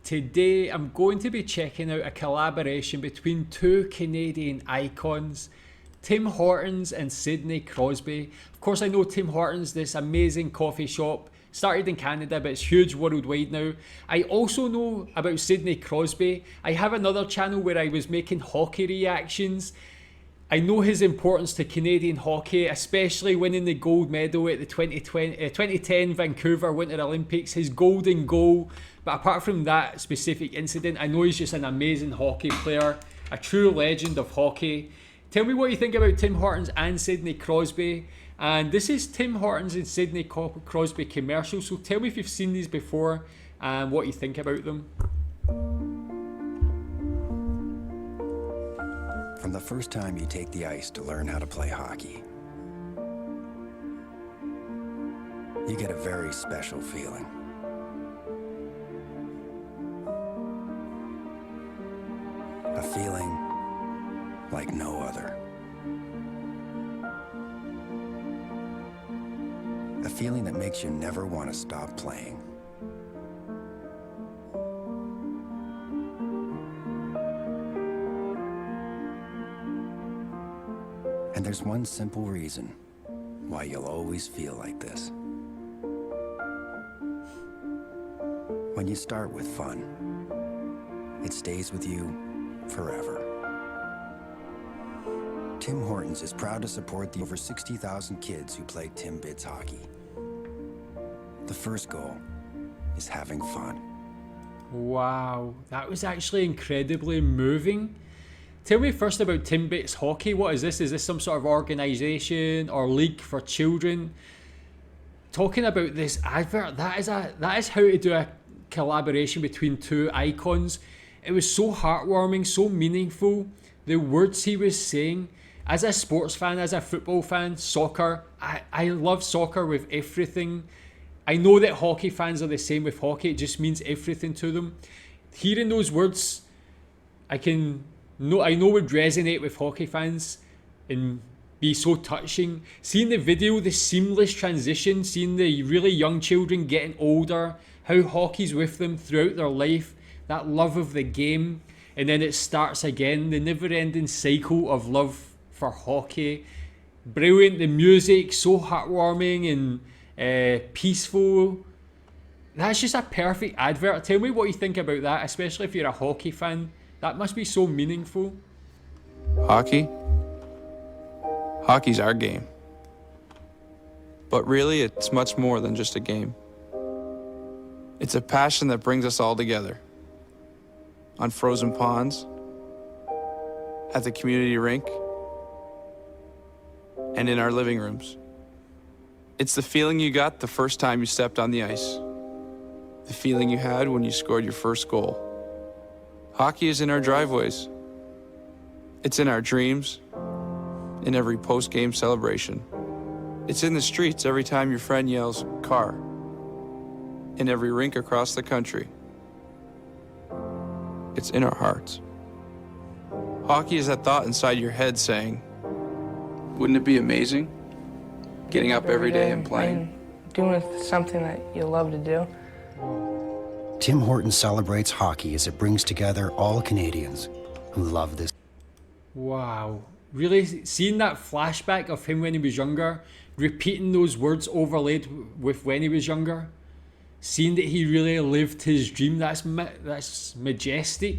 Today I'm going to be checking out a collaboration between two Canadian icons, Tim Hortons and Sidney Crosby. Of course, I know Tim Hortons, this amazing coffee shop, started in Canada but it's huge worldwide now. I also know about Sidney Crosby. I have another channel where I was making hockey reactions. I know his importance to Canadian hockey, especially winning the gold medal at the 2010 Vancouver Winter Olympics, his golden goal. But apart from that specific incident, I know he's just an amazing hockey player, a true legend of hockey. Tell me what you think about Tim Hortons and Sidney Crosby. And this is Tim Hortons and Sidney Crosby commercial, so tell me if you've seen these before and what you think about them. From the first time you take the ice to learn how to play hockey, you get a very special feeling. A feeling like no other. A feeling that makes you never want to stop playing. And there's one simple reason why you'll always feel like this. When you start with fun, it stays with you forever. Tim Hortons is proud to support the over 60,000 kids who play Timbits hockey. The first goal is having fun. Wow, that was actually incredibly moving. Tell me first about Timbits Hockey. What is this? Is this some sort of organisation or league for children? Talking about this advert, that is how to do a collaboration between two icons. It was so heartwarming, so meaningful. The words he was saying. As a sports fan, as a football fan, soccer, I love soccer with everything. I know that hockey fans are the same with hockey. It just means everything to them. Hearing those words, I know would resonate with hockey fans and be so touching. Seeing the video, the seamless transition, seeing the really young children getting older, how hockey's with them throughout their life, that love of the game, and then it starts again, the never-ending cycle of love for hockey. Brilliant, the music, so heartwarming and peaceful. That's just a perfect advert. Tell me what you think about that, especially if you're a hockey fan. That must be so meaningful. Hockey? Hockey's our game. But really, it's much more than just a game. It's a passion that brings us all together. On frozen ponds, at the community rink, and in our living rooms. It's the feeling you got the first time you stepped on the ice. The feeling you had when you scored your first goal. Hockey is in our driveways. It's in our dreams, in every post-game celebration. It's in the streets every time your friend yells, "Car," in every rink across the country. It's in our hearts. Hockey is that thought inside your head saying, wouldn't it be amazing? Getting up every day and playing. Doing something that you love to do. Tim Hortons celebrates hockey as it brings together all Canadians who love this. Wow. Really seeing that flashback of him when he was younger, repeating those words overlaid with when he was younger, seeing that he really lived his dream, that's majestic.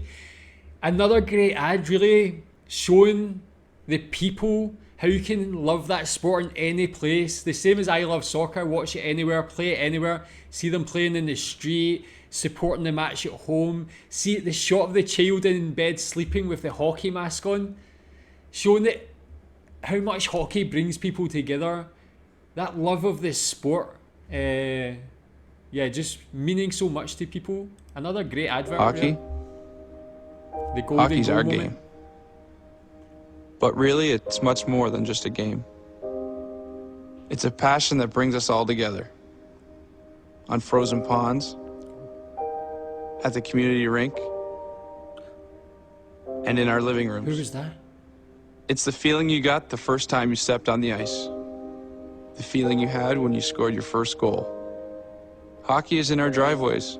Another great ad, really showing the people how you can love that sport in any place. The same as I love soccer, watch it anywhere, play it anywhere, see them playing in the street, supporting the match at home, see the shot of the child in bed sleeping with the hockey mask on, showing that how much hockey brings people together, that love of this sport, just meaning so much to people. Another great advert. Hockey? The golden Hockey's goal our moment. game. But really, it's much more than just a game. It's a passion that brings us all together. On frozen ponds, at the community rink, and in our living rooms. Who was that? It's the feeling you got the first time you stepped on the ice. The feeling you had when you scored your first goal. Hockey is in our driveways.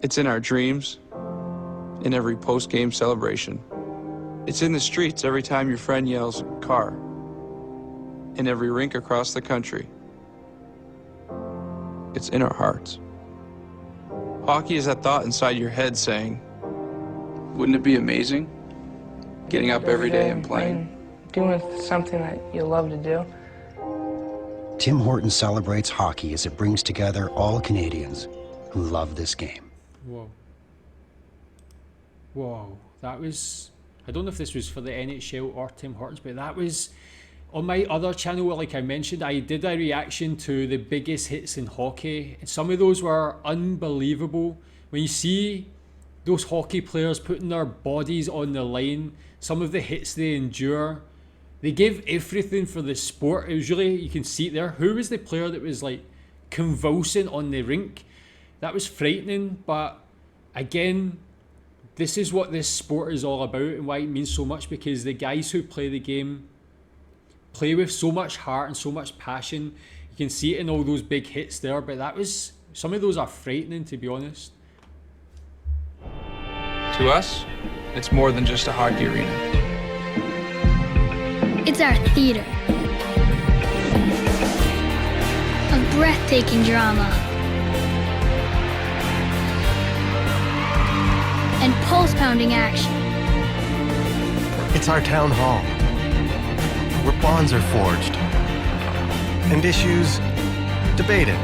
It's in our dreams, in every post-game celebration. It's in the streets every time your friend yells, "Car," in every rink across the country. It's in our hearts. Hockey is that thought inside your head saying, wouldn't it be amazing? Getting up every day and playing. Doing something that you love to do. Tim Hortons celebrates hockey as it brings together all Canadians who love this game. Whoa. Whoa. That was... I don't know if this was for the NHL or Tim Hortons, but that was... On my other channel, like I mentioned, I did a reaction to the biggest hits in hockey. And some of those were unbelievable. When you see those hockey players putting their bodies on the line, some of the hits they endure, they give everything for the sport. It was really, you can see it there. Who was the player that was like convulsing on the rink? That was frightening, but again, this is what this sport is all about and why it means so much, because the guys who play the game play with so much heart and so much passion. You can see it in all those big hits there, but that was, some of those are frightening, to be honest. To us, it's more than just a hockey arena. It's our theater of breathtaking drama and pulse-pounding action. It's our town hall, where bonds are forged and issues debated.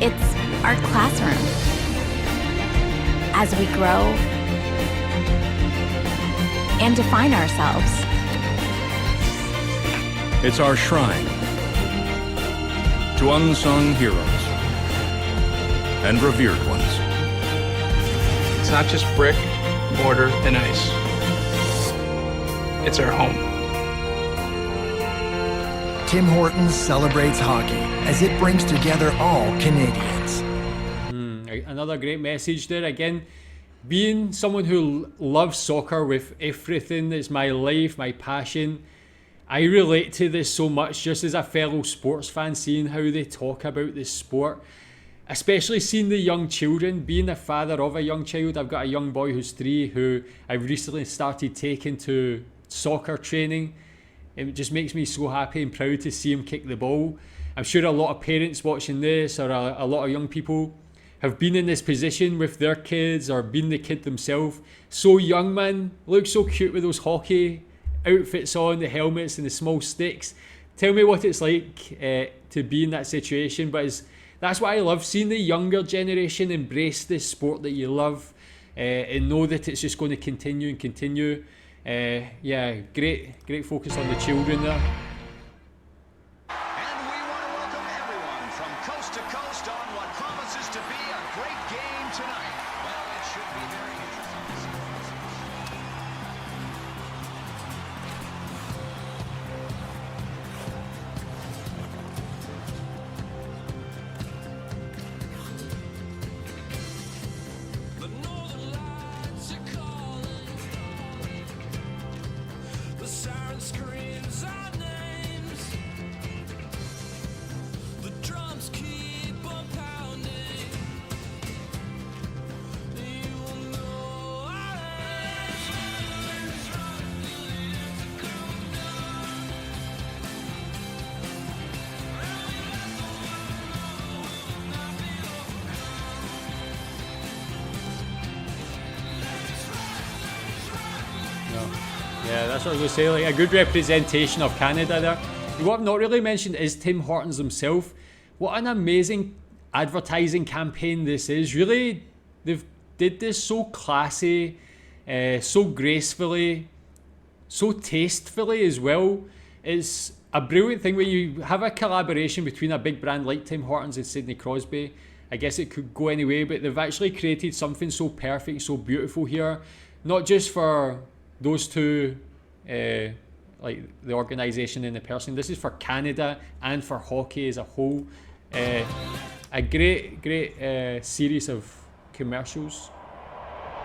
It's our classroom as we grow and define ourselves. It's our shrine to unsung heroes and revered ones. It's not just brick, mortar, and ice. It's our home. Tim Hortons celebrates hockey as it brings together all Canadians. Another great message there. Again, being someone who loves soccer with everything, it's my life, my passion. I relate to this so much just as a fellow sports fan, seeing how they talk about this sport, especially seeing the young children. Being a father of a young child, I've got a young boy who's 3 who I've recently started taking to soccer training. It just makes me so happy and proud to see him kick the ball. I'm sure a lot of parents watching this, or a lot of young people, have been in this position with their kids or been the kid themselves. So young, man, looks so cute with those hockey outfits on, the helmets and the small sticks. Tell me what it's like to be in that situation. But that's what I love, seeing the younger generation embrace this sport that you love and know that it's just going to continue and continue. Yeah, great focus on the children there. And we want to welcome everyone from coast to coast on what promises to be a great game tonight. Well, it should be very interesting. The northern lights are calling. The siren screams our names. The drums keep on pounding. You will know our names. Yeah, that's what I was going to say, like a good representation of Canada there. What I've not really mentioned is Tim Hortons himself. What an amazing advertising campaign this is. Really, they've did this so classy, so gracefully, so tastefully as well. It's a brilliant thing when you have a collaboration between a big brand like Tim Hortons and Sidney Crosby. I guess it could go anyway, but they've actually created something so perfect, so beautiful here. Not just for those two, like the organisation and the person. This is for Canada and for hockey as a whole. A great series of commercials.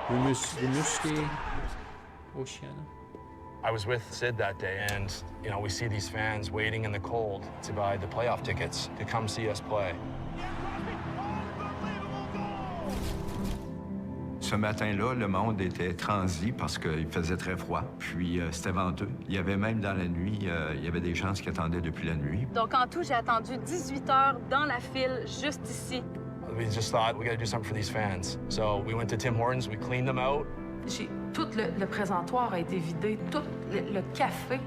Rimouski, Oceana. I was with Sid that day, and we see these fans waiting in the cold to buy the playoff tickets to come see us play. Ce matin-là, le monde était transi parce qu'il faisait très froid, puis c'était venteux. Il y avait même dans la nuit, il y avait des gens qui attendaient depuis la nuit. Donc en tout, j'ai attendu 18 heures dans la file, juste ici. We just thought, we gotta do something for these fans. So we went to Tim Hortons, we cleaned them out. Tout le présentoir a été vidé, tout le café.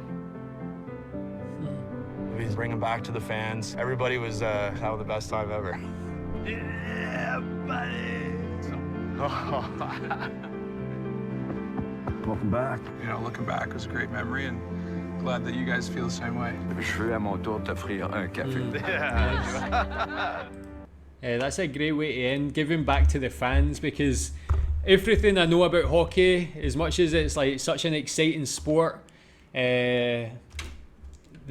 We bring them back to the fans. Everybody was having the best time ever. Yeah, buddy! Welcome back. You know, looking back was a great memory, and glad that you guys feel the same way. Je veux à mon tour t'offrir un café. That's a great way to end, giving back to the fans, because everything I know about hockey, as much as it's like such an exciting sport, the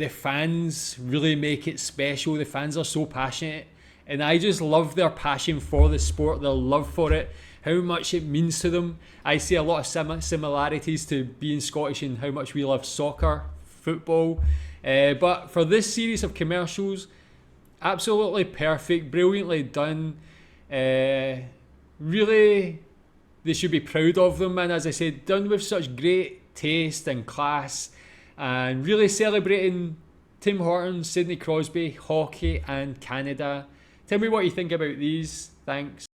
fans really make it special. The fans are so passionate, and I just love their passion for the sport, their love for it, how much it means to them. I see a lot of similarities to being Scottish and how much we love soccer, football. But for this series of commercials, absolutely perfect, brilliantly done. Really, they should be proud of them, and as I said, done with such great taste and class, and really celebrating Tim Hortons, Sidney Crosby, hockey and Canada. Tell me what you think about these. Thanks.